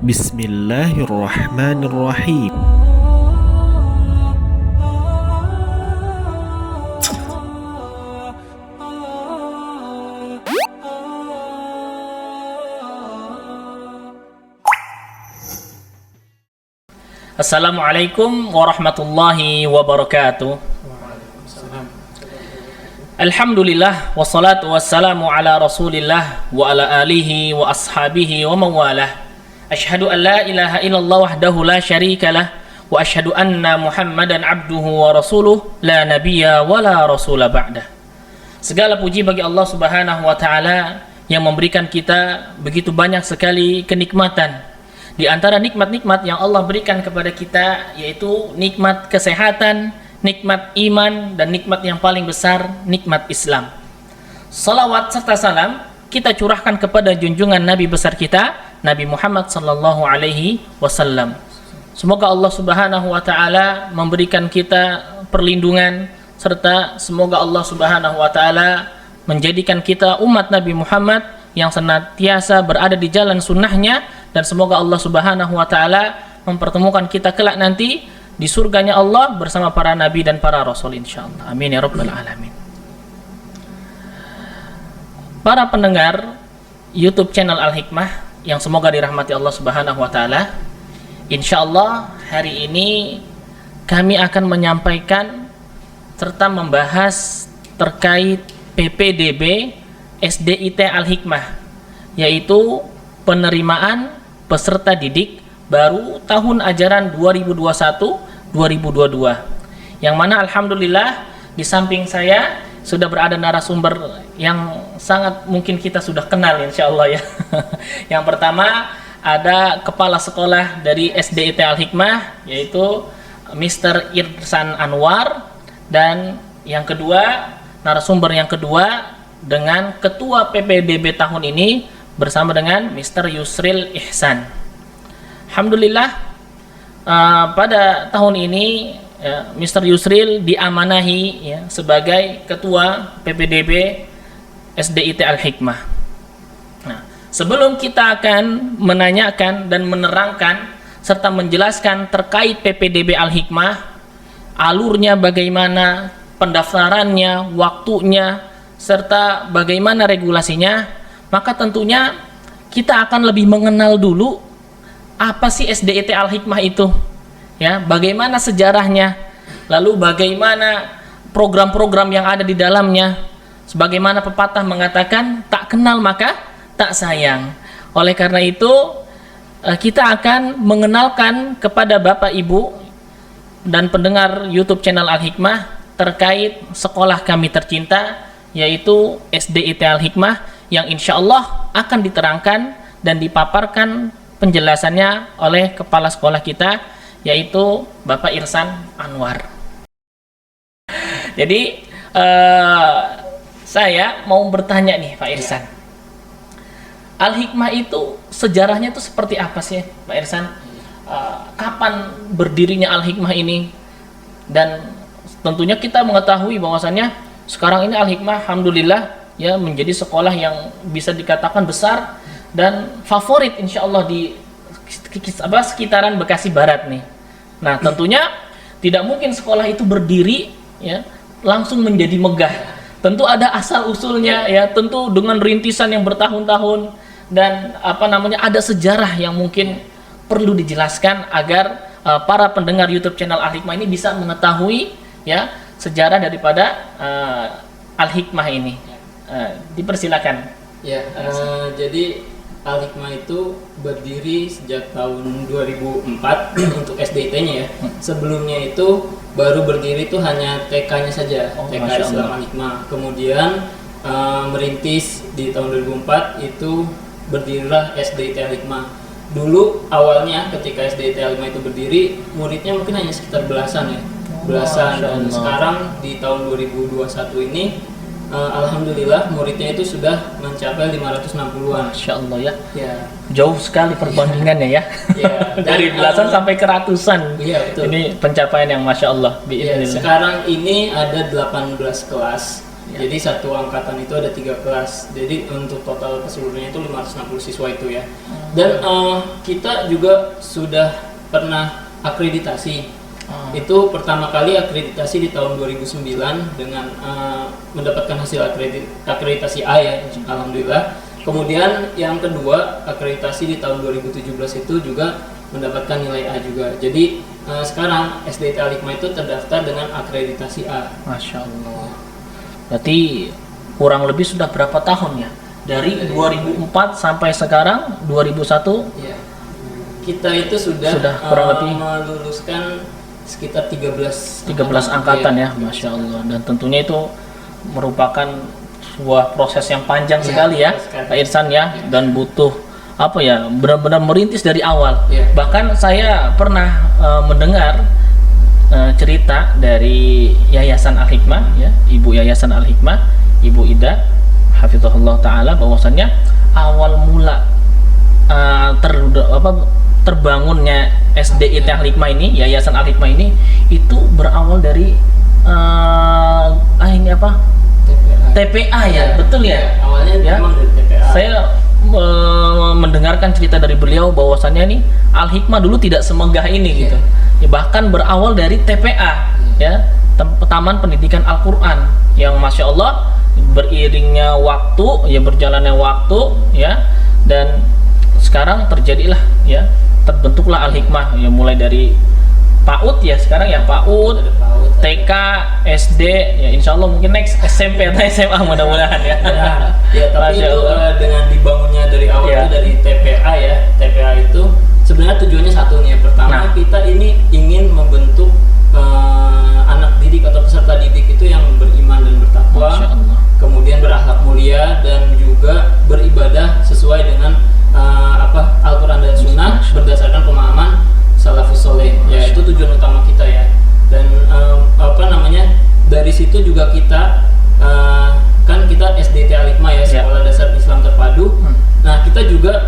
Bismillahirrahmanirrahim. Assalamualaikum warahmatullahi wabarakatuh. Alhamdulillah wassalatu wassalamu ala Rasulillah wa ala alihi wa ashabihi wa mawalah. Asyhadu an la ilaha illallah wahdahu la syarikalah wa asyhadu anna Muhammadan abduhu wa rasuluh la nabiyya wa la rasula ba'dah. Segala puji bagi Allah Subhanahu wa taala yang memberikan kita begitu banyak sekali kenikmatan. Di antara nikmat-nikmat yang Allah berikan kepada kita yaitu nikmat kesehatan, nikmat iman, dan nikmat yang paling besar, nikmat Islam. Salawat serta salam kita curahkan kepada junjungan Nabi besar kita, Nabi Muhammad sallallahu alaihi wasallam. Semoga Allah Subhanahu wa taala memberikan kita perlindungan, serta semoga Allah Subhanahu wa taala menjadikan kita umat Nabi Muhammad yang senantiasa berada di jalan sunnahnya, dan semoga Allah Subhanahu wa taala mempertemukan kita kelak nanti di surganya Allah bersama para nabi dan para rasul insyaallah. Amin ya rabbal alamin. Para pendengar YouTube channel Al-Hikmah yang semoga dirahmati Allah Subhanahu wa taala, insyaallah hari ini kami akan menyampaikan serta membahas terkait PPDB SDIT Al-Hikmah, yaitu penerimaan peserta didik baru tahun ajaran 2021-2022, yang mana alhamdulillah di samping saya sudah berada narasumber yang sangat mungkin kita sudah kenal insyaallah ya. Yang pertama ada kepala sekolah dari SDIT Al-Hikmah yaitu Mr. Irsan Anwar, dan yang kedua narasumber yang kedua dengan ketua PPDB tahun ini bersama dengan Mr. Yusril Ihsan. Alhamdulillah pada tahun ini Mr. Yusril diamanahi ya, sebagai ketua PPDB SDIT Al-Hikmah. Nah, sebelum kita akan menanyakan dan menerangkan serta menjelaskan terkait PPDB Al-Hikmah, alurnya bagaimana, pendaftarannya, waktunya, serta bagaimana regulasinya, maka tentunya kita akan lebih mengenal dulu apa sih SDIT Al-Hikmah itu, ya, bagaimana sejarahnya, lalu bagaimana program-program yang ada di dalamnya. Sebagaimana pepatah mengatakan, tak kenal maka tak sayang. Oleh karena itu kita akan mengenalkan kepada Bapak Ibu dan pendengar YouTube channel Al-Hikmah terkait sekolah kami tercinta, yaitu SDIT Al-Hikmah, yang insya Allah akan diterangkan dan dipaparkan penjelasannya oleh kepala sekolah kita, yaitu Bapak Irsan Anwar. Jadi saya mau bertanya nih Pak Irsan, Al-Hikmah itu sejarahnya itu seperti apa sih Pak Irsan? Kapan berdirinya Al-Hikmah ini? Dan tentunya kita mengetahui bahwasannya sekarang ini Al-Hikmah alhamdulillah ya menjadi sekolah yang bisa dikatakan besar dan favorit insya Allah di sekitaran Bekasi Barat nih. Nah tentunya tidak mungkin sekolah itu berdiri ya langsung menjadi megah. Tentu ada asal usulnya ya, tentu dengan rintisan yang bertahun-tahun, dan ada sejarah yang mungkin perlu dijelaskan agar para pendengar YouTube channel Al-Hikmah ini bisa mengetahui ya sejarah daripada Al-Hikmah ini. Dipersilakan. Ya, jadi Al-Hikmah itu berdiri sejak tahun 2004 untuk SDIT-nya ya. Sebelumnya itu baru berdiri itu hanya TK-nya saja, TK Islam Al-Hikmah. Kemudian merintis di tahun 2004 itu berdirilah SDIT Al-Hikmah. Dulu awalnya ketika SDIT Al-Hikmah itu berdiri, muridnya mungkin hanya sekitar belasan ya. Dan sekarang di tahun 2021 ini alhamdulillah muridnya itu sudah mencapai 560-an. Masya Allah ya. Ya. Jauh sekali perbandingannya ya. Ya. Dari belasan sampai ke ratusan. Iya betul. Ini pencapaian yang Masya Allah. Ya, sekarang ini ada 18 kelas Ya. Jadi satu angkatan itu ada 3 kelas. Jadi untuk total keseluruhannya itu 560 siswa itu ya. Dan kita juga sudah pernah akreditasi. Itu pertama kali akreditasi di tahun 2009 dengan mendapatkan hasil akreditasi A ya, alhamdulillah. Kemudian yang kedua akreditasi di tahun 2017 itu juga mendapatkan nilai A juga. Jadi sekarang SDIT Al-Hikmah itu terdaftar dengan akreditasi A. Masya Allah. Berarti kurang lebih sudah berapa tahun ya? Dari 2004 sampai sekarang 2001? Ya. Kita itu sudah kurang lebih meluluskan sekitar 13 angkatan ya, Masya Allah. Dan tentunya itu merupakan sebuah proses yang panjang sekali ya, Pak Irsan ya, dan butuh apa ya, benar-benar merintis dari awal. Bahkan saya pernah mendengar cerita dari Yayasan Al-Hikmah ya, Ibu Yayasan Al-Hikmah, Ibu Ida hafizahullah taala, bahwasannya awal mula terbangunnya SDIT Al-Hikmah ini, Yayasan Al-Hikmah ini itu berawal dari ini apa? TPA ya, betul ya? Awalnya ya? Memang dari TPA. Saya mendengarkan cerita dari beliau bahwasannya nih Al-Hikmah dulu tidak semegah ini gitu. Ya, bahkan berawal dari TPA ya, Taman Pendidikan Al-Qur'an, yang Masya Allah beriringnya waktu ya, berjalannya waktu ya, dan sekarang terjadilah ya, terbentuklah Al-Hikmah ya, mulai dari PAUD ya, sekarang ya PAUD, TK, SD ya, insya Allah mungkin next SMP atau SMA mudah-mudahan ya. Ya, tapi itu dengan dibangunnya dari awal itu dari TPA ya. TPA itu sebenarnya tujuannya satu nih. Pertama, kita ini ingin membentuk anak didik atau peserta didik itu yang beriman dan bertakwa, kemudian berakhlak mulia dan juga beribadah sesuai dengan Al-Quran dan Sunnah berdasarkan pemahaman salafus soleh. Ya, itu tujuan utama kita ya. Dan dari situ juga kita kan kita SDIT Al-Hikmah ya, Sekolah Dasar Islam Terpadu. Nah, kita juga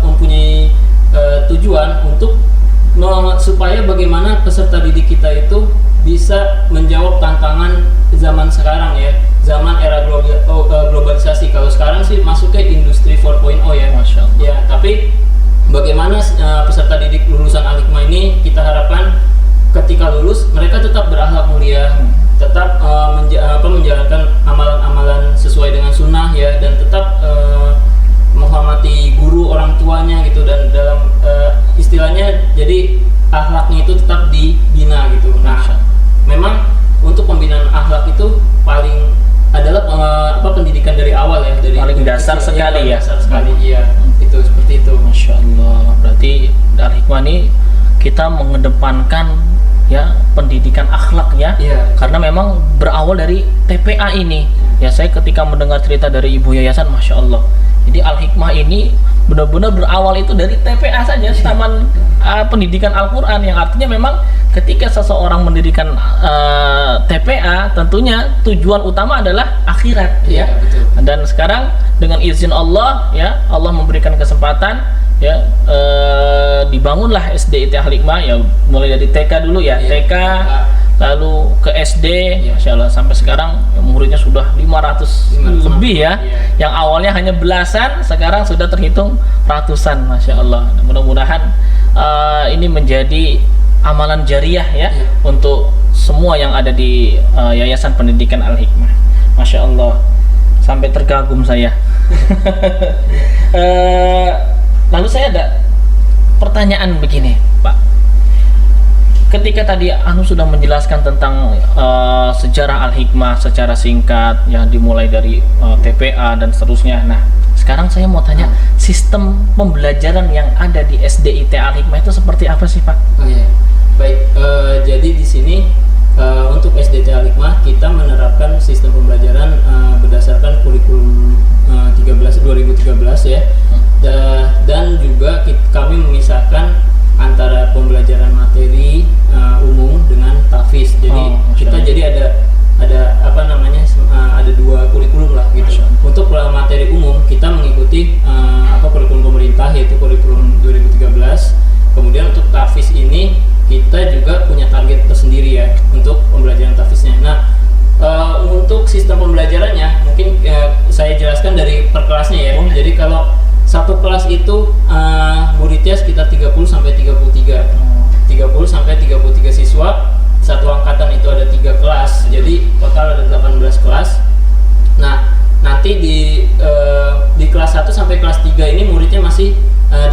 mempunyai tujuan untuk supaya bagaimana peserta didik kita itu bisa menjawab tantangan zaman sekarang ya, zaman era globalisasi. Kalau sekarang sih masuk ke industri 4.0 ya. Masya Allah. Ya, tapi bagaimana peserta didik lulusan Al-Hikmah ini, kita harapkan ketika lulus mereka tetap berakhlak mulia, tetap menjalankan amalan-amalan sesuai dengan sunnah ya, dan tetap menghormati guru orang tuanya gitu, dan dalam istilahnya jadi akhlaknya itu tetap dibina gitu. Nah, memang untuk pembinaan akhlak itu paling adalah pendidikan dari awal ya, dari paling dasar sekali ya. Dasar sekali iya, itu seperti itu. Masya Allah. Berarti Al-Hikmah ini kita mengedepankan ya pendidikan akhlak ya, karena memang berawal dari TPA ini ya. Saya ketika mendengar cerita dari Ibu Yayasan, Masya Allah, jadi Al-Hikmah ini benar-benar berawal itu dari TPA saja, Taman Pendidikan Al-Quran, yang artinya memang ketika seseorang mendirikan TPA, tentunya tujuan utama adalah akhirat ya. Betul. Dan sekarang dengan izin Allah ya, Allah memberikan kesempatan ya, dibangunlah SDIT Al-Hikmah ya, mulai dari TK dulu ya, TK lalu ke SD, Masya Allah, sampai sekarang ya, muridnya sudah 500 lebih ya. Yang awalnya hanya belasan, sekarang sudah terhitung ratusan, Masya Allah. Dan mudah-mudahan ini menjadi amalan jariah ya, untuk semua yang ada di Yayasan Pendidikan Al-Hikmah. Masya Allah, sampai tergagum saya. Lalu saya ada pertanyaan begini, Pak. Ketika tadi Anu sudah menjelaskan tentang sejarah Al-Hikmah secara singkat, yang dimulai dari TPA dan seterusnya. Nah, sekarang saya mau tanya, sistem pembelajaran yang ada di SDIT Al-Hikmah itu seperti apa sih, Pak? Oh iya, baik. Jadi di sini untuk SDIT Al-Hikmah kita menerapkan sistem pembelajaran berdasarkan kurikulum 2013 ya. Dan juga kami memisahkan antara pembelajaran materi umum dengan tahfiz. Jadi kita jadi ada ada dua kurikulum lah gitu. Untuk materi umum kita mengikuti kurikulum pemerintah, yaitu kurikulum 2013. Kemudian untuk tahfiz ini kita juga punya target tersendiri ya untuk pembelajaran tahfiznya. Nah, untuk sistem pembelajarannya mungkin saya jelaskan dari per kelasnya ya. Jadi kalau satu kelas itu muridnya sekitar 30 sampai 33. 30 sampai 33 siswa. Satu angkatan itu ada 3 kelas. Jadi total ada 18 kelas. Nah, nanti di kelas 1 sampai kelas 3 ini muridnya masih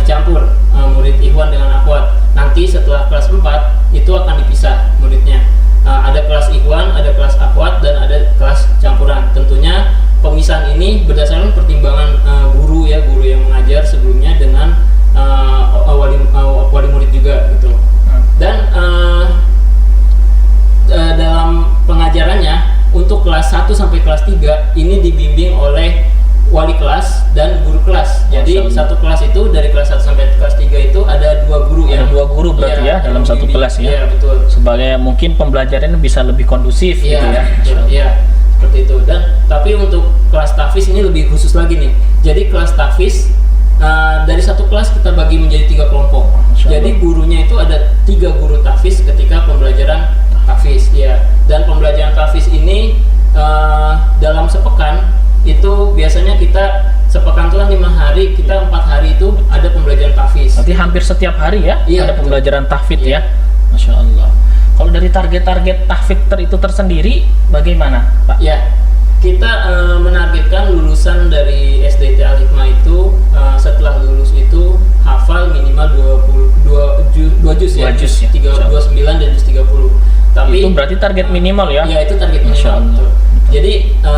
dicampur, murid ikhwan dengan akhwat. Nanti setelah kelas 4 itu akan dipisah muridnya. Ada kelas ikhwan, ada kelas akhwat, dan ada kelas campuran. Tentunya pemisahan ini berdasarkan pertimbangan guru yang mengajar sebelumnya dengan wali murid juga gitu. Dan dalam pengajarannya untuk kelas 1 sampai kelas 3 ini dibimbing oleh wali kelas dan guru kelas. Jadi satu kelas itu dari kelas 1 sampai kelas 3 itu ada 2 guru ya. Ada 2 guru berarti ya dalam satu kelas ya. Iya, betul. Sebagai mungkin pembelajarannya bisa lebih kondusif gitu ya. Iya, seperti itu. Dan tapi untuk kelas tahfiz ini lebih khusus lagi nih. Jadi kelas tahfiz dari satu kelas kita bagi menjadi 3 kelompok. Jadi gurunya itu ada 3 guru tahfiz ketika pembelajaran tahfiz ya. Dan pembelajaran tahfiz ini dalam sepekan itu biasanya kita sepekan itu kan 5 hari, kita 4 hari itu ada pembelajaran tahfiz. Berarti hampir setiap hari ya, Iya, ada betul. pembelajaran tahfidz Iya. ya. Masya Allah. Kalau dari target-target tahfidz itu tersendiri bagaimana, Pak? Ya, kita menargetkan lulusan dari SDT Al-Hikmah itu setelah lulus itu hafal minimal 2 juz ya, 2 juz ya. 29 dan juz 30. Tapi Itu berarti target minimal ya? ya itu target Masya minimal. Allah. Betul. Jadi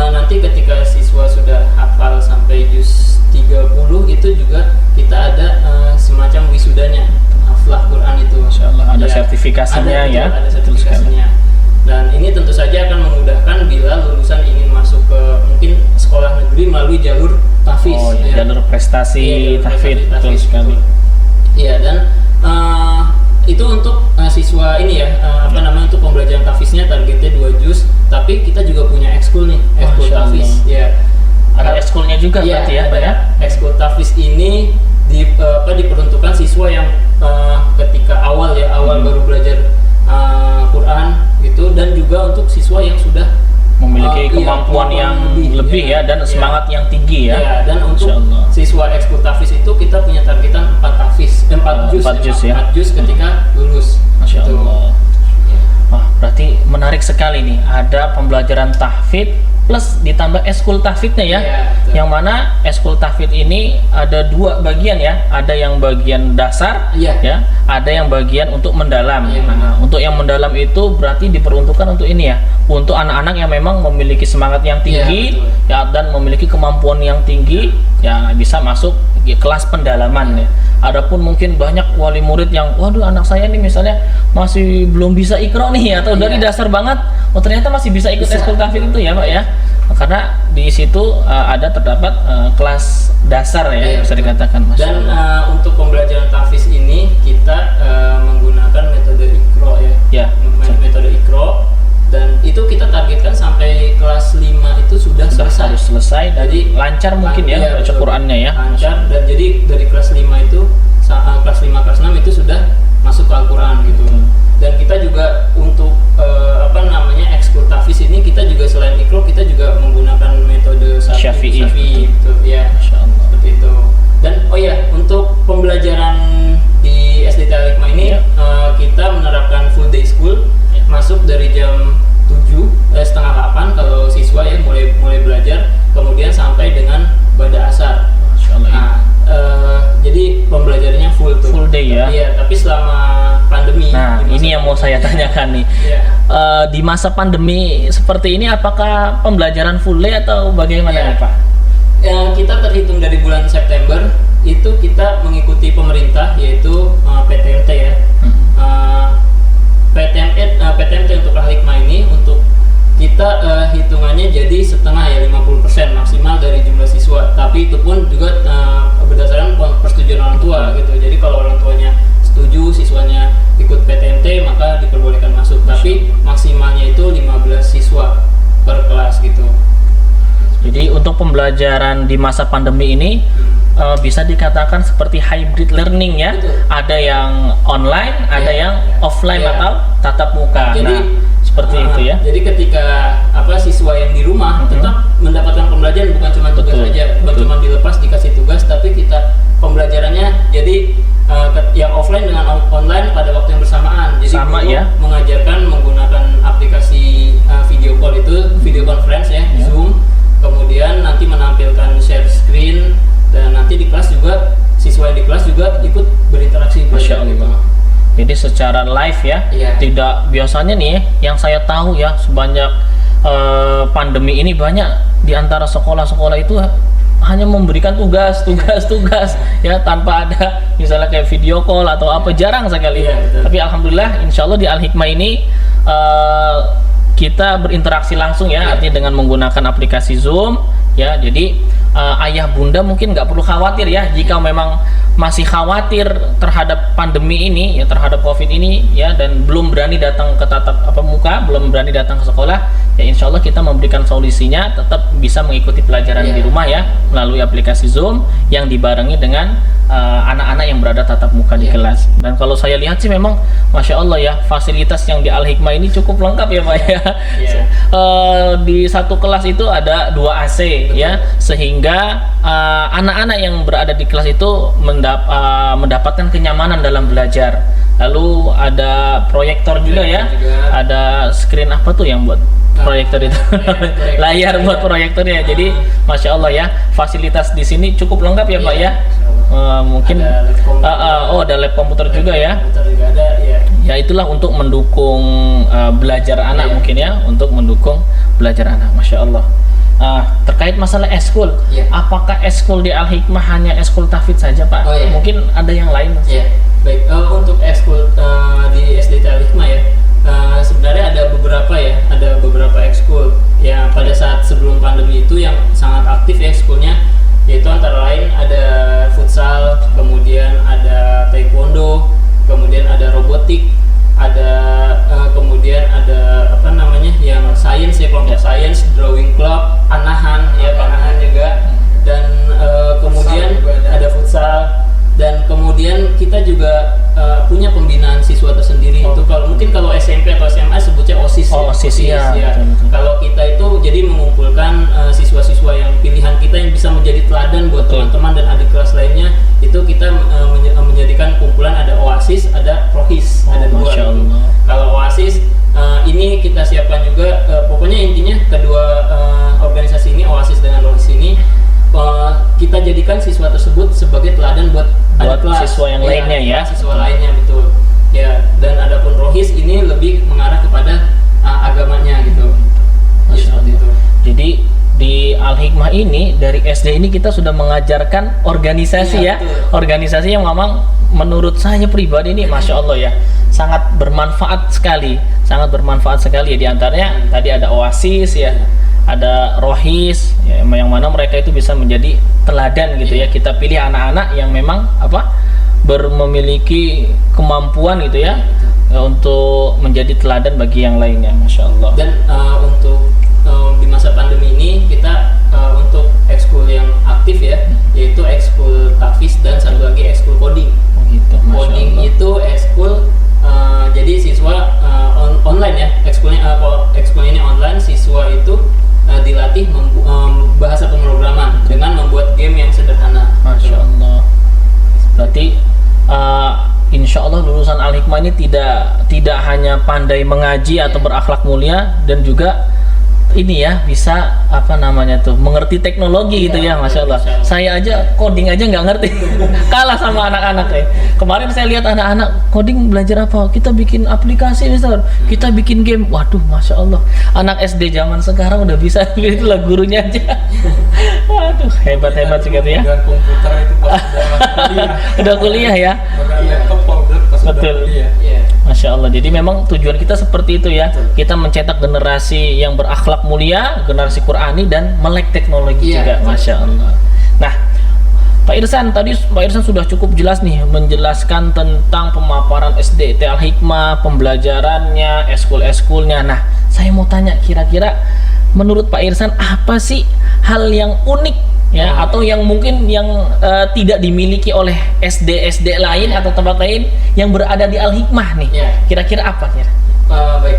nanti ketika siswa sudah hafal sampai juz 30 itu juga kita ada semacam wisudanya, haflah Quran itu. Masya Allah, ada Ya, sertifikasinya ada, ya? betul, ada sertifikasinya. Dan ini tentu saja akan memudahkan bila lulusan ingin masuk ke mungkin sekolah negeri melalui jalur tahfiz. Oh ya, jalur prestasi Iya, jalur tahfidz, prestasi betul tahfiz, sekali. betul. Iya, dan itu untuk siswa ini ya, untuk pembelajaran tahfiznya targetnya 2 juz, tapi kita juga punya ekskul nih, ekskul Masya Allah. tahfiz. Ya. Ada ekskulnya juga Iya, berarti ya, Pak ya? ekskul tahfiz ini diperuntukkan siswa yang ketika awal baru belajar Quran gitu, dan juga untuk siswa yang sudah Memiliki iya, kemampuan yang lebih ya, dan semangat yang tinggi ya. Iya, dan untuk Masya Allah. siswa ekskul tahfiz itu kita punya targetan 4 tahfiz, 4 juz, 4 juz ya. 4 juz ketika lulus. Masya Gitu. Allah. Iya. Wah, berarti menarik sekali nih. Ada pembelajaran tahfidz plus ditambah ekskul tahfidznya ya. Iya, betul. Yang mana ekskul tahfidz ini ada 2 bagian ya. Ada yang bagian dasar Iya. ya, ada yang bagian untuk mendalam. Iya. Nah, untuk yang mendalam itu berarti diperuntukkan untuk ini ya. Untuk anak-anak yang memang memiliki semangat yang tinggi Iya, ya, dan memiliki kemampuan yang tinggi ya, bisa masuk kelas pendalaman ya. Adapun mungkin banyak wali murid yang, waduh anak saya nih misalnya masih belum bisa Iqra nih, atau dari Iya. dasar banget, oh ternyata masih bisa ikut Bisa. ekskul tahfidz itu ya Pak ya. Karena di situ ada terdapat kelas dasar ya, Iya, bisa betul. dikatakan. Masya Dan Allah. untuk pembelajaran tahfiz ini kita menggunakan metode Iqra ya. Ya, Metode Iqra, dan itu kita targetkan sampai kelas 5 itu sudah selesai. harus selesai dan Jadi lancar mungkin ya iya, baca betul. Qur'annya ya. Lancar, dan jadi dari kelas 5 itu kelas 5 kelas 6 itu sudah masuk ke Al-Qur'an gitu. Dan kita juga untuk ekskul tahfiz ini kita juga selain Iqra kita juga menggunakan metode Syafi'i. gitu ya. Masya Allah. Seperti itu. Dan untuk pembelajaran di SDT Al-Hikmah ini Ya. kita menerapkan full day school, masuk dari jam 7 setengah 8 kalau siswa ya mulai belajar, kemudian sampai dengan bada asar. Masya Allah. Nah, jadi pembelajarannya full tuh. Full day ya. Iya, tapi selama pandemi. Nah, di masa ini yang mau pandemi. saya tanyakan nih. Iya. Di masa pandemi seperti ini, apakah pembelajaran full day atau bagaimana Iya. nih Pak? Kita terhitung dari bulan September itu kita mengikuti pemerintah yaitu PTMT ya. PTMT untuk Al-Hikmah ini untuk kita hitungannya jadi setengah ya, 50% maksimal dari jumlah siswa. Tapi itu pun juga berdasarkan persetujuan orang tua gitu. Jadi kalau orang tuanya setuju siswanya ikut PTMT maka diperbolehkan masuk. Tapi maksimalnya itu 15 siswa per kelas gitu. Jadi untuk pembelajaran di masa pandemi ini bisa dikatakan seperti hybrid learning ya. Betul. Ada yang online, ada Iya, yang iya. offline Iya. atau tatap muka. Jadi, Nah, seperti itu ya. Jadi ketika siswa yang di rumah tetap mendapatkan pembelajaran, bukan cuma tugas saja, bukan cuma dilepas dikasih tugas, tapi kita pembelajarannya jadi yang offline dengan online pada waktu yang bersamaan. Jadi sama guru ya, mengajarkan menggunakan aplikasi video call itu, video conference ya, Zoom. Kemudian nanti menampilkan share screen, dan nanti di kelas juga siswa yang di kelas juga ikut berinteraksi. Masya Allah. Jadi secara live ya, tidak biasanya nih yang saya tahu ya, sebanyak pandemi ini banyak di antara sekolah-sekolah itu hanya memberikan tugas ya, tanpa ada misalnya kayak video call atau apa, jarang sekali. Tapi alhamdulillah insya Allah di Al-Hikmah ini kita berinteraksi langsung ya, artinya dengan menggunakan aplikasi Zoom ya. Jadi ayah bunda mungkin nggak perlu khawatir ya, jika memang masih khawatir terhadap pandemi ini ya, terhadap COVID ini ya, dan belum berani datang ke tatap muka, belum berani datang ke sekolah ya, insya Allah kita memberikan solusinya, tetap bisa mengikuti pelajaran di rumah ya, melalui aplikasi Zoom yang dibarengi dengan anak-anak yang berada tatap muka di kelas. Dan kalau saya lihat sih memang Masya Allah ya, fasilitas yang di Al-Hikmah ini cukup lengkap ya Pak ya. Di satu kelas itu ada 2 AC ya, sehingga anak-anak yang berada di kelas itu mendapatkan kenyamanan dalam belajar. Lalu ada proyektor juga ya, ada screen apa tuh yang buat proyektor itu, layar buat proyektornya. Jadi Masya Allah ya, fasilitas di sini cukup lengkap ya Pak ya. Mungkin ada lab komputer juga ya. Ya itulah untuk mendukung belajar anak mungkin ya, untuk mendukung belajar anak. Masya Allah. Terkait masalah eskul, apakah eskul di Al-Hikmah hanya eskul tahfidz saja Pak? Mungkin ada yang lain Mas? Baik, untuk eskul di SDT Al-Hikmah ya, sebenarnya ada beberapa ekskul ya pada saat sebelum pandemi itu yang sangat aktif ya ekskulnya, yaitu antara lain ada futsal, kemudian ada taekwondo, kemudian ada robotik, kemudian ada yang sains ya, kelompok sains, drawing club, panahan juga, dan kemudian ada futsal, dan kemudian kita juga punya pembinaan siswa tersendiri. Itu kalau SMP atau SMA sebutnya OSIS. OSIS ya. Kalau kita itu jadi mengumpulkan siswa-siswa yang pilihan kita yang bisa menjadi teladan buat teman-teman dan adik kelas lainnya. Itu kita menjadikan kumpulan, ada OASIS, ada PROHIS, ada 2. Kalau OASIS ini kita siapkan juga, pokoknya intinya kedua organisasi ini, OASIS dengan PROHIS ini, kita jadikan siswa tersebut sebagai teladan buat kelas siswa yang lainnya ya. Siswa lainnya, betul. Ya, dan adapun rohis ini lebih mengarah kepada agamanya gitu. Itu. Jadi di Al-Hikmah ini dari SD ini kita sudah mengajarkan organisasi ya. Betul. Organisasi yang memang menurut saya pribadi ini Masya Allah ya, sangat bermanfaat sekali ya. Di antaranya tadi ada OASIS ya, ada rohis ya, yang mana mereka itu bisa menjadi teladan gitu ya. Kita pilih anak-anak yang memang memiliki kemampuan gitu ya, untuk menjadi teladan bagi yang lainnya. Masya Allah. Dan untuk di masa pandemi ini kita untuk ekskul yang aktif ya, yaitu ekskul tahfidz dan satu lagi ekskul coding. Coding itu ekskul jadi siswa online ya, ekskulnya ini online. Siswa itu dilatih bahasa pemrograman dengan membuat game yang sederhana. Masya Allah. Berarti insya Allah lulusan Al-Hikmah ini tidak hanya pandai mengaji atau berakhlak mulia, dan juga ini ya bisa mengerti teknologi gitu ya. Masya Allah. Saya aja coding aja nggak ngerti, kalah sama anak-anak ya. Kemarin saya lihat anak-anak coding belajar apa, kita bikin aplikasi Mister, kita bikin game. Waduh, Masya Allah, anak SD zaman sekarang udah bisa. Itulah gurunya aja. Waduh, hebat sih gitu ya. Dengan komputer itu pas udah kuliah ya. Betul. Masya Allah. Jadi memang tujuan kita seperti itu ya. Kita mencetak generasi yang berakhlak mulia, generasi Qurani, dan melek teknologi juga. Masya Allah. Nah, Pak Irsan, tadi Pak Irsan sudah cukup jelas nih menjelaskan tentang pemaparan SDT Al-Hikmah, pembelajarannya, eskul-eskulnya. Nah, saya mau tanya, kira-kira menurut Pak Irsan apa sih hal yang unik ya, atau yang mungkin yang tidak dimiliki oleh SD lain atau tempat lain yang berada di Al-Hikmah nih? Kira-kira apa kira? Baik.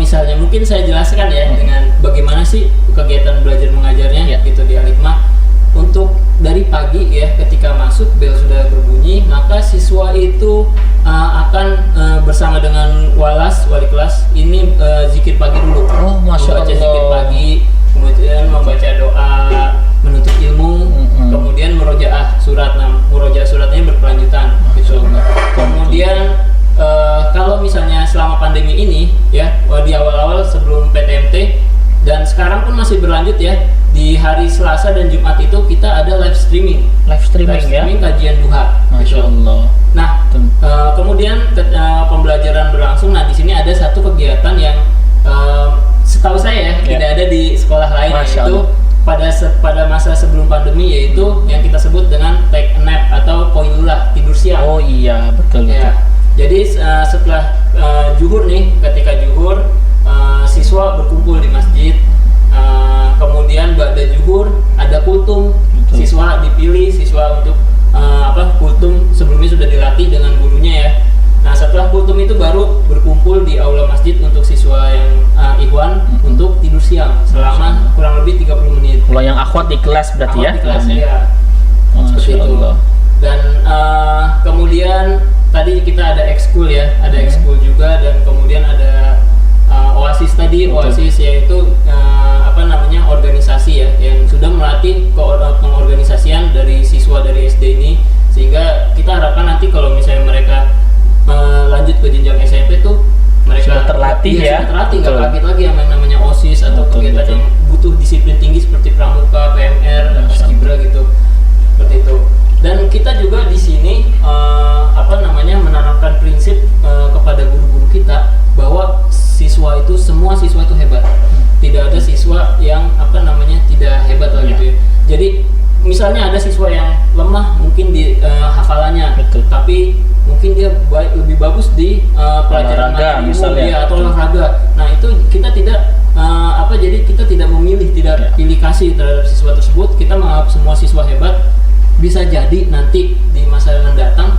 misalnya mungkin saya jelaskan ya dengan bagaimana sih kegiatan belajar mengajarnya gitu di Al-Hikmah. Untuk dari pagi ya, ketika masuk bel sudah berbunyi, maka siswa itu akan bersama dengan wali kelas ini zikir pagi dulu. Oh, Masya membaca Allah. zikir pagi, kemudian membaca doa menuntut ilmu, kemudian murojaah surat. Nah, murojaah suratnya berkelanjutan gitu. Kemudian kalau misalnya selama pandemi ini ya, di awal-awal sebelum PTMT dan sekarang pun masih berlanjut ya, di hari Selasa dan Jumat itu kita ada live streaming ya. kajian duha. Masya gitu. Allah. Nah, kemudian pembelajaran berlangsung. Nah, di sini ada satu kegiatan yang setahu saya ya, tidak ada di sekolah lain, Masya yaitu pada masa sebelum pandemi, yaitu yang kita sebut dengan take a nap atau koilulah, tidur siang. Oh iya, betul. Ya. Jadi setelah zuhur nih, ketika zuhur siswa berkumpul di masjid. Kemudian ba'da zuhur ada kultum. Betul. Siswa dipilih untuk kultum sebelumnya sudah dilatih dengan gurunya ya. Nah, setelah kultum itu baru berkumpul di aula masjid untuk siswa yang ikhwan untuk tidur siang selama kurang lebih 30 menit. Kalau yang akhwat di kelas berarti Akhwat ya? di kelas, kelasnya? ya. Seperti Masya itu. Allah. Dan kemudian tadi kita ada ekskul ya, ada ekskul juga, dan kemudian ada OASIS tadi. Betul. OASIS yaitu organisasi ya, yang sudah melatih pengorganisasian dari siswa dari SD ini, sehingga kita harapkan nanti kalau misalnya mereka lanjut ke jenjang SMP tuh mereka Sudah terlatih ya? sudah terlatih, nggak Betul. kaget lagi yang namanya OSIS atau Betul, kegiatan betul. yang butuh disiplin tinggi seperti pramuka, PMR, paskibra gitu, seperti itu. Dan kita juga di sini menanamkan prinsip kepada guru-guru kita bahwa semua siswa itu hebat. Tidak ada siswa yang tidak hebat lah gitu ya. Jadi misalnya ada siswa yang lemah mungkin di hafalannya, Betul. tapi mungkin dia lebih bagus di pelajaran Olahraga, materi misalnya. umum, atau olahraga. Nah, itu kita tidak jadi kita tidak memilih, tidak pilih kasih terhadap siswa tersebut. Kita menganggap semua siswa hebat. Bisa jadi nanti di masa yang datang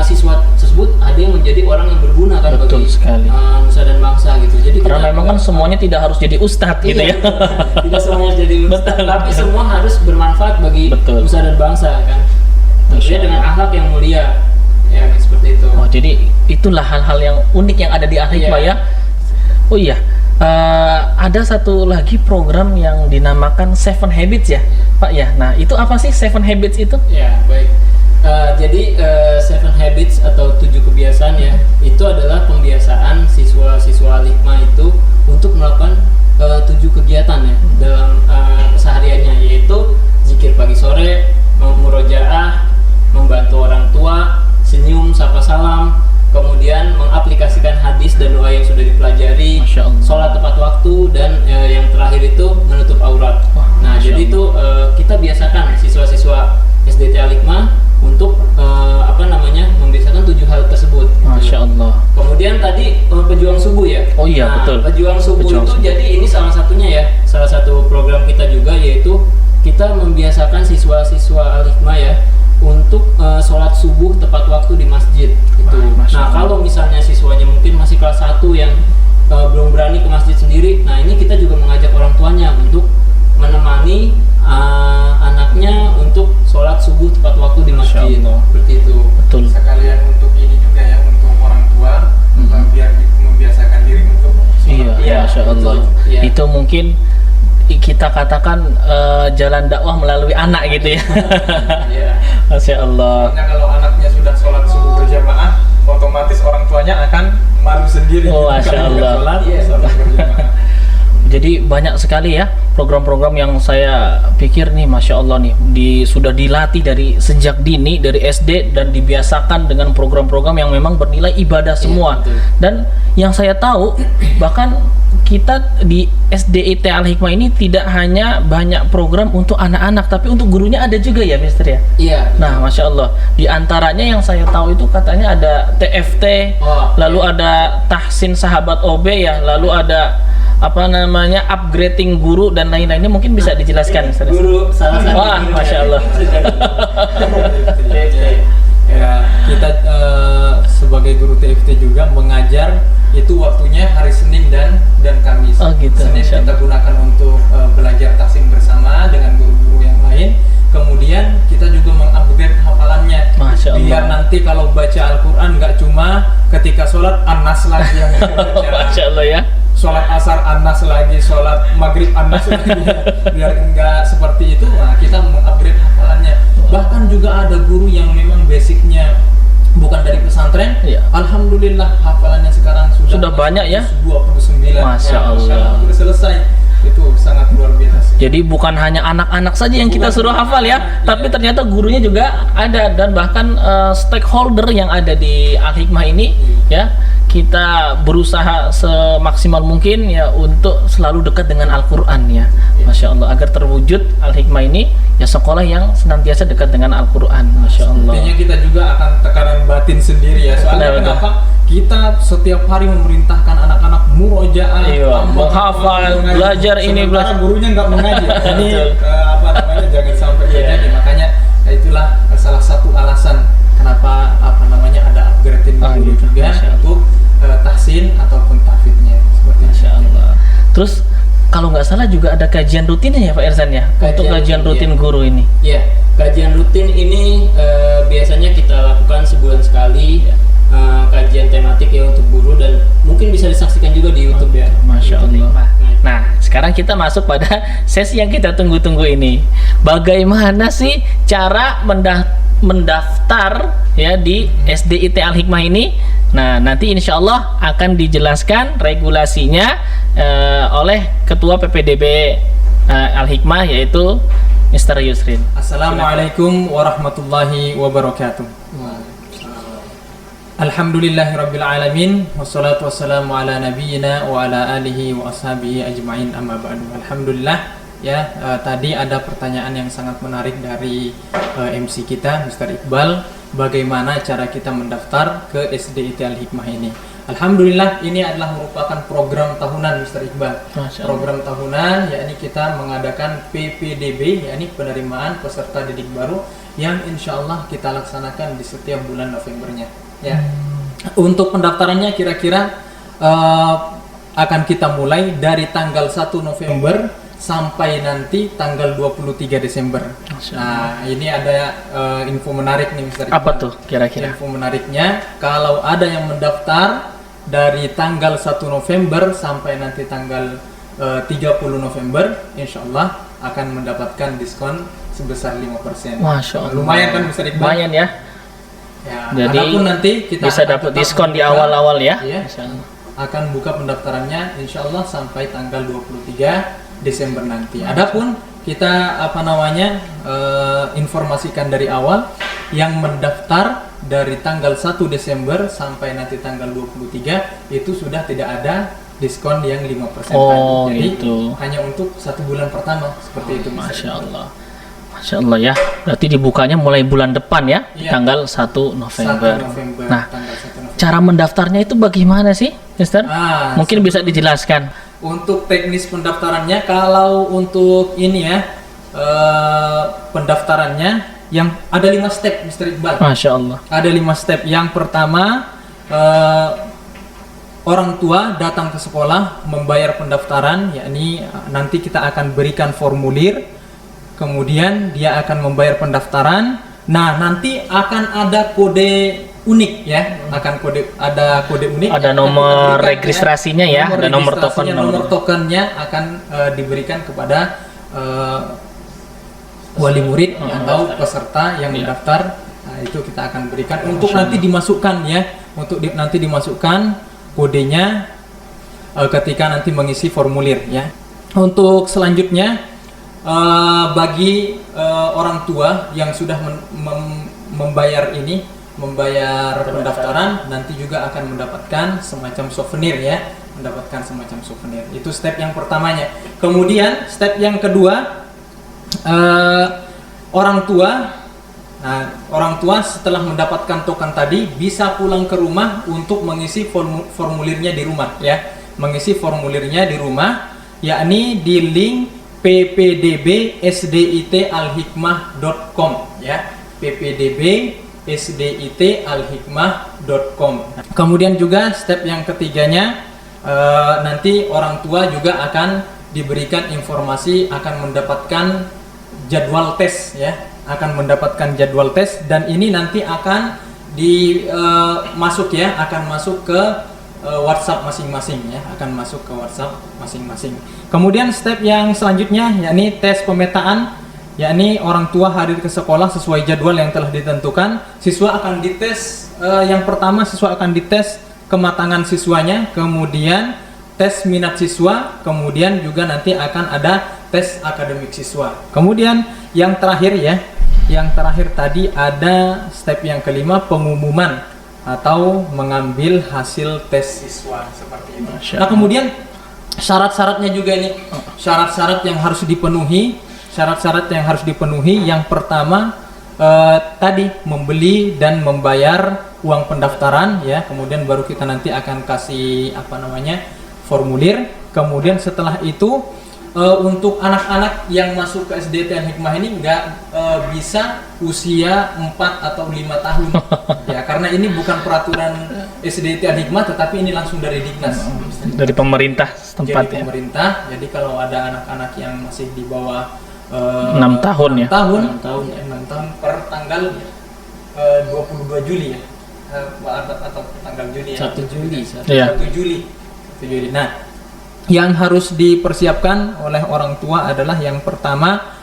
siswa tersebut ada yang menjadi orang yang berguna kan. Betul bagi sekali. nusa dan bangsa gitu. Jadi Karena kita memang kan semuanya tidak harus jadi ustadz gitu ya. Tidak semuanya harus jadi ustadz, Betul. tapi semua harus bermanfaat bagi Betul. nusa dan bangsa kan. Tentunya Masya dengan akhlak yang mulia. Ya, seperti itu. Oh, jadi itulah hal-hal yang unik yang ada di Al-Hikmah Iya. ya. Oh iya, ada satu lagi program yang dinamakan Seven Habits ya, Pak ya. Nah, itu apa sih Seven Habits itu? Ya, baik. Jadi Seven Habits atau 7 kebiasaan ya, itu adalah pembiasaan siswa-siswa Al-Hikmah itu untuk melakukan 7 kegiatan ya dalam kesehariannya, yaitu zikir pagi sore, murojaah, membantu orang tua, senyum, sapa salam, kemudian mengaplikasikan hadis dan doa yang sudah dipelajari, Masya Allah. sholat tepat waktu, dan yang terakhir itu menutup aurat. Wah, Nah, Masya jadi Allah. itu kita biasakan siswa-siswa SDT Al-Hikmah untuk membiasakan 7 hal tersebut. gitu. Masya Allah. Kemudian tadi pejuang subuh ya. Oh iya, Nah, betul. Pejuang subuh Pejuang itu subuh. jadi ini salah satunya ya, salah satu program kita juga, yaitu kita membiasakan siswa-siswa Al-Hikmah ya untuk sholat subuh tepat waktu di masjid gitu. Wah, Masya Nah, Allah. kalau misalnya siswanya mungkin masih kelas 1 yang belum berani ke masjid sendiri, nah ini kita juga mengajak orang tuanya untuk menemani anaknya untuk sholat subuh tepat waktu di Masya masjid. Allah. Seperti itu. Betul. Sekalian untuk ini juga ya, untuk orang tua biar membiasakan diri untuk Iya, Iya, Masya Allah. betul. Iya. Itu mungkin kita katakan jalan dakwah melalui anak gitu ya. Iya. Masya Allah. Karena kalau anaknya sudah sholat subuh berjamaah, otomatis orang tuanya akan malu sendiri. Oh, Masya Kalau Allah. sholat, Iya. sholat berjamaah. Jadi banyak sekali ya program-program yang saya pikir nih, Masya Allah nih, sudah dilatih dari sejak dini, dari SD, dan dibiasakan dengan program-program yang memang bernilai ibadah semua. betul. Dan yang saya tahu, bahkan kita di SDIT Al-Hikmah ini tidak hanya banyak program untuk anak-anak, tapi untuk gurunya ada juga ya, Mister ya? Iya. Nah, Masya Allah, di antaranya yang saya tahu itu katanya ada TFT, Oh, lalu iya. ada tahsin sahabat OB ya, lalu ada upgrading guru dan lain-lainnya, mungkin bisa dijelaskan. Mister? Guru salah satu. Wah, guru Masya dari Allah. TFT. Ya, kita sebagai guru TFT juga mengajar itu waktunya hari Senin dan Kamis. Oh, gitu. Senin Masya kita gunakan untuk belajar tahsin bersama dengan guru-guru yang lain. Kemudian kita juga mengupgrade hafalannya. Masya Allah. Biar nanti kalau baca Al-Quran nggak cuma ketika sholat An-Nas lagi yang kita baca. Masya Allah ya. Sholat asar An-Nas lagi, sholat maghrib An-Nas lagi. Biar enggak seperti itu, nah kita mengupgrade hafalannya. Bahkan juga ada guru yang memang basicnya bukan dari pesantren. Iya. Alhamdulillah hafalannya sekarang Sudah banyak ya? 29. Masya Allah. Sudah selesai. Itu sangat luar biasa. Jadi bukan hanya anak-anak saja yang kita suruh hafal ya, tapi ternyata gurunya juga ada, dan bahkan stakeholder yang ada di Al-Hikmah ini ya, kita berusaha semaksimal mungkin ya untuk selalu dekat dengan Al-Quran ya. Masya Allah, agar terwujud Al-Hikmah ini ya sekolah yang senantiasa dekat dengan Al-Quran. Masya Allah. Intinya kita juga akan tekanan batin sendiri ya. Soalnya Betul. kenapa? Kita setiap hari memerintahkan anak-anak murojaah, Iya, menghafal, belajar ini, sementara belajar. gurunya nggak mengaji. Ini Betul. apa namanya, jangan sampai Iya. terjadi. Makanya itulah salah satu alasan kenapa apa namanya ada upgrading guru gitu. juga Masya Allah. untuk tahsin ataupun tahfidnya seperti itu. Masya Allah. Terus kalau nggak salah juga ada kajian rutinnya ya Pak Irsan ya, untuk kajian rutin iya. guru ini. Ya, kajian rutin ini biasanya kita lakukan sebulan sekali. Kajian tematik ya untuk guru, dan mungkin bisa disaksikan juga di YouTube ya. Masya YouTube Allah. Hikmah. Nah, sekarang kita masuk pada sesi yang kita tunggu-tunggu ini. Bagaimana sih cara mendaftar ya di SDIT Al-Hikmah ini? Nah, nanti insya Allah akan dijelaskan regulasinya oleh Ketua PPDB Al-Hikmah, yaitu Mr. Yusrin. Assalamualaikum warahmatullahi wabarakatuh. Alhamdulillahirabbil alamin, wassalatu wassalamu ala nabiyyina wa ala alihi wa ashabihi ajmain, amma ba'du. Alhamdulillah ya, tadi ada pertanyaan yang sangat menarik dari MC kita Mr. Iqbal, bagaimana cara kita mendaftar ke SDIT Al-Hikmah ini. Alhamdulillah ini adalah merupakan program tahunan Mr. Iqbal. Masya Allah. Program tahunan, yakni kita mengadakan PPDB, yakni penerimaan peserta didik baru, yang insya Allah kita laksanakan di setiap bulan Novembernya. Ya, untuk pendaftarannya kira-kira akan kita mulai dari tanggal 1 November sampai nanti tanggal 23 Desember. Nah, ini ada info menarik nih Mr. Iqbal. Apa tuh kira-kira? Info menariknya, kalau ada yang mendaftar dari tanggal 1 November sampai nanti tanggal 30 November, insya Allah akan mendapatkan diskon sebesar 5%. Masya Allah. Lumayan kan Mr. Iqbal? Lumayan ya. Ya, Jadi adapun nanti kita bisa akan dapat tetap diskon di membuka, awal-awal ya. ya, Masya Allah. akan buka pendaftarannya insya Allah sampai tanggal 23 Desember nanti. Adapun kita apa namanya informasikan dari awal, yang mendaftar dari tanggal 1 Desember sampai nanti tanggal 23 itu sudah tidak ada diskon yang 5% Oh, lagi. Jadi gitu. hanya untuk 1 bulan pertama seperti itu. Masya Allah. Masya Allah ya. Berarti dibukanya mulai bulan depan ya, Iya. tanggal 1 November. 1 November. Nah, Tanggal 1 November. cara mendaftarnya itu bagaimana sih, Mister? Mungkin bisa dijelaskan. Untuk teknis pendaftarannya, kalau untuk ini ya pendaftarannya yang ada 5 step Mr. Iqbal. Masya Allah. Ada 5 step. Yang pertama, orang tua datang ke sekolah membayar pendaftaran, yakni nanti kita akan berikan formulir, kemudian dia akan membayar pendaftaran. Nah, nanti akan ada kode unik ya, ada kode unik. Ada yang nomor kita berikan, registrasinya ya, ada nomor token, registrasinya, nomor tokennya akan diberikan kepada wali murid atau peserta yang mendaftar. Nah, itu kita akan berikan untuk nanti dimasukkan ya, nanti dimasukkan kodenya ketika nanti mengisi formulir ya. Untuk selanjutnya, bagi orang tua yang sudah membayar pendaftaran, nanti juga akan mendapatkan semacam souvenir ya, itu step yang pertamanya. Kemudian step yang kedua, orang tua setelah mendapatkan token tadi bisa pulang ke rumah untuk mengisi formulirnya di rumah ya, yakni di link ppdbsditalhikmah.com ya, ppdb sditalhikmah.com. Kemudian juga step yang ketiganya, nanti orang tua juga akan diberikan informasi, akan mendapatkan jadwal tes ya, akan mendapatkan jadwal tes, dan ini nanti akan masuk ke WhatsApp masing-masing ya, akan masuk ke WhatsApp masing-masing. Kemudian step yang selanjutnya yakni tes pemetaan, yakni orang tua hadir ke sekolah sesuai jadwal yang telah ditentukan. Siswa akan dites, yang pertama siswa akan dites kematangan siswanya, kemudian tes minat siswa, kemudian juga nanti akan ada tes akademik siswa. Kemudian yang terakhir ya, yang terakhir tadi ada step yang kelima, pengumuman atau mengambil hasil tes siswa seperti itu. Nah, kemudian syarat-syaratnya juga ini, syarat-syarat yang harus dipenuhi. Syarat-syarat yang harus dipenuhi, yang pertama tadi membeli dan membayar uang pendaftaran ya, kemudian baru kita nanti akan kasih formulir. Kemudian setelah itu untuk anak-anak yang masuk ke SDIT Al-Hikmah ini nggak bisa usia 4 atau 5 tahun ya, karena ini bukan peraturan SDIT Al-Hikmah, tetapi ini langsung dari Dignas, dari pemerintah setempat. Jadi pemerintah, jadi kalau ada anak-anak yang masih di bawah 6 tahun ya. 6 tahun per tanggal 22 Juli ya. Atau tanggal Juli ya. 1 Juli. 1 Juli. Nah, yang harus dipersiapkan oleh orang tua adalah yang pertama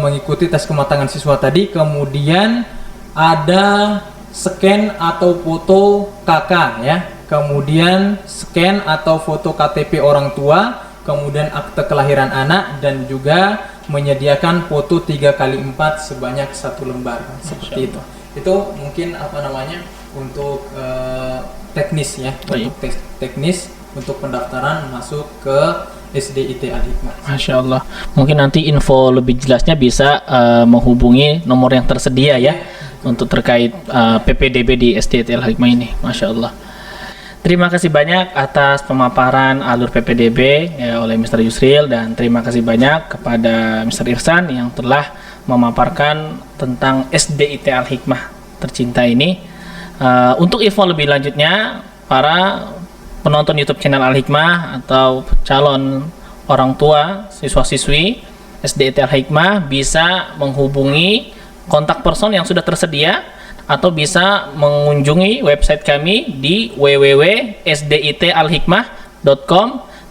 mengikuti tes kematangan siswa tadi, kemudian ada scan atau foto KK ya, kemudian scan atau foto KTP orang tua, kemudian akte kelahiran anak, dan juga menyediakan foto 3x4 sebanyak 1 lembar seperti itu. Itu mungkin untuk teknis ya, untuk teknis untuk pendaftaran masuk ke SDIT Al-Hikmah. Masya Allah. Mungkin nanti info lebih jelasnya bisa menghubungi nomor yang tersedia ya, untuk terkait PPDB di SDIT Al-Hikmah ini. Masya Allah. Terima kasih banyak atas pemaparan alur PPDB ya, oleh Mr. Yusril, dan terima kasih banyak kepada Mr. Irsan yang telah memaparkan tentang SDIT Al-Hikmah tercinta ini. Untuk info lebih lanjutnya, para penonton YouTube channel Al-Hikmah atau calon orang tua siswa-siswi SDIT Al-Hikmah bisa menghubungi kontak person yang sudah tersedia, atau bisa mengunjungi website kami di www.sditalhikmah.com,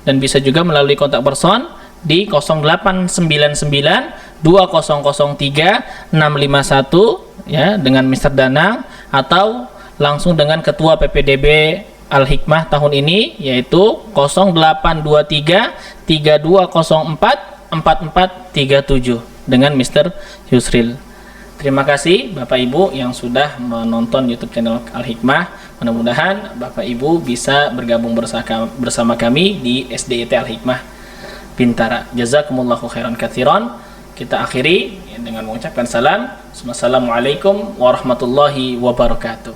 dan bisa juga melalui kontak person di 0899 2003 651 ya, dengan Mr. Danang, atau langsung dengan Ketua PPDB Al-Hikmah tahun ini, yaitu 0823 3204 4437 dengan Mr. Yusril. Terima kasih Bapak Ibu yang sudah menonton YouTube channel Al-Hikmah. Mudah-mudahan Bapak Ibu bisa bergabung bersama kami di SDIT Al-Hikmah Bintara. Jazakumullahu khairan katsiran. Kita akhiri dengan mengucapkan salam. Assalamualaikum warahmatullahi wabarakatuh.